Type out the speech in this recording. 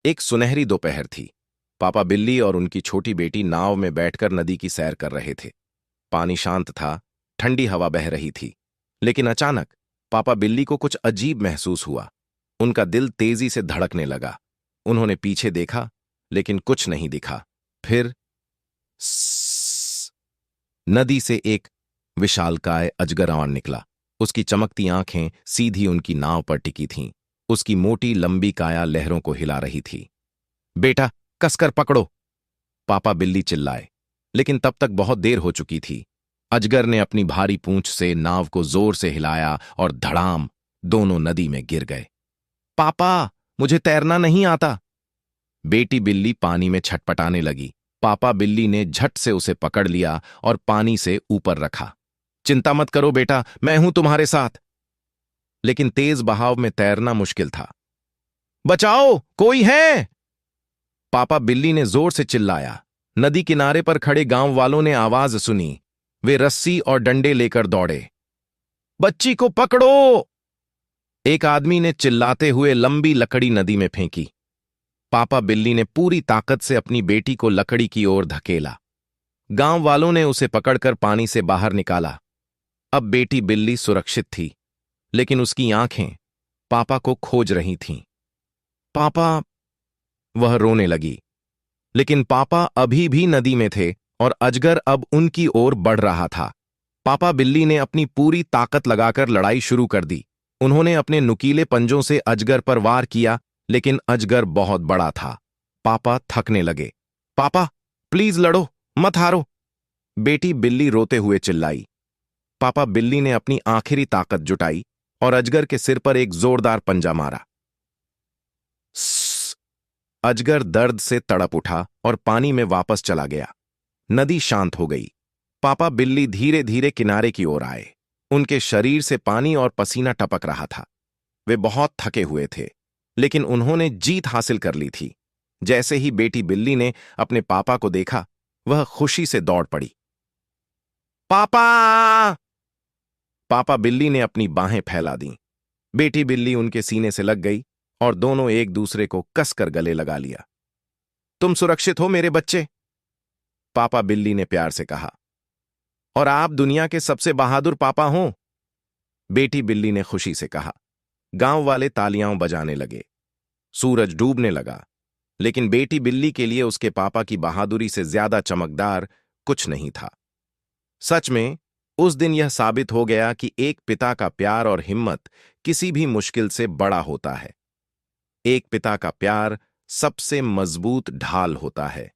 एक सुनहरी दोपहर थी। पापा बिल्ली और उनकी छोटी बेटी नाव में बैठकर नदी की सैर कर रहे थे। पानी शांत था, ठंडी हवा बह रही थी। लेकिन अचानक पापा बिल्ली को कुछ अजीब महसूस हुआ। उनका दिल तेजी से धड़कने लगा। उन्होंने पीछे देखा, लेकिन कुछ नहीं दिखा। फिर स्स, नदी से एक विशालकाय अजगरवान निकला। उसकी चमकती आंखें सीधी उनकी नाव पर टिकी थीं। उसकी मोटी लंबी काया लहरों को हिला रही थी। बेटा, कसकर पकड़ो! पापा बिल्ली चिल्लाए, लेकिन तब तक बहुत देर हो चुकी थी। अजगर ने अपनी भारी पूंछ से नाव को जोर से हिलाया और धड़ाम, दोनों नदी में गिर गए। पापा, मुझे तैरना नहीं आता! बेटी बिल्ली पानी में छटपटाने लगी। पापा बिल्ली ने झट से उसे पकड़ लिया और पानी से ऊपर रखा। चिंता मत करो बेटा, मैं हूं तुम्हारे साथ। लेकिन तेज बहाव में तैरना मुश्किल था। बचाओ, कोई है! पापा बिल्ली ने जोर से चिल्लाया। नदी किनारे पर खड़े गांव वालों ने आवाज सुनी। वे रस्सी और डंडे लेकर दौड़े। बच्ची को पकड़ो! एक आदमी ने चिल्लाते हुए लंबी लकड़ी नदी में फेंकी। पापा बिल्ली ने पूरी ताकत से अपनी बेटी को लकड़ी की ओर धकेला। गांव वालों ने उसे पकड़कर पानी से बाहर निकाला। अब बेटी बिल्ली सुरक्षित थी, लेकिन उसकी आंखें पापा को खोज रही थीं। पापा, वह रोने लगी। लेकिन पापा अभी भी नदी में थे और अजगर अब उनकी ओर बढ़ रहा था। पापा बिल्ली ने अपनी पूरी ताकत लगाकर लड़ाई शुरू कर दी। उन्होंने अपने नुकीले पंजों से अजगर पर वार किया, लेकिन अजगर बहुत बड़ा था। पापा थकने लगे। पापा, प्लीज लड़ो, मत हारो! बेटी बिल्ली रोते हुए चिल्लाई। पापा बिल्ली ने अपनी आखिरी ताकत जुटाई और अजगर के सिर पर एक जोरदार पंजा मारा। स्स! अजगर दर्द से तड़प उठा और पानी में वापस चला गया। नदी शांत हो गई। पापा बिल्ली धीरे धीरे किनारे की ओर आए। उनके शरीर से पानी और पसीना टपक रहा था। वे बहुत थके हुए थे, लेकिन उन्होंने जीत हासिल कर ली थी। जैसे ही बेटी बिल्ली ने अपने पापा को देखा, वह खुशी से दौड़ पड़ी। पापा! पापा बिल्ली ने अपनी बाहें फैला दी। बेटी बिल्ली उनके सीने से लग गई और दोनों एक दूसरे को कसकर गले लगा लिया। तुम सुरक्षित हो मेरे बच्चे? पापा बिल्ली ने प्यार से कहा। और आप दुनिया के सबसे बहादुर पापा हो, बेटी बिल्ली ने खुशी से कहा। गांव वाले तालियां बजाने लगे। सूरज डूबने लगा, लेकिन बेटी बिल्ली के लिए उसके पापा की बहादुरी से ज्यादा चमकदार कुछ नहीं था। सच में, उस दिन यह साबित हो गया कि एक पिता का प्यार और हिम्मत किसी भी मुश्किल से बड़ा होता है। एक पिता का प्यार सबसे मजबूत ढाल होता है।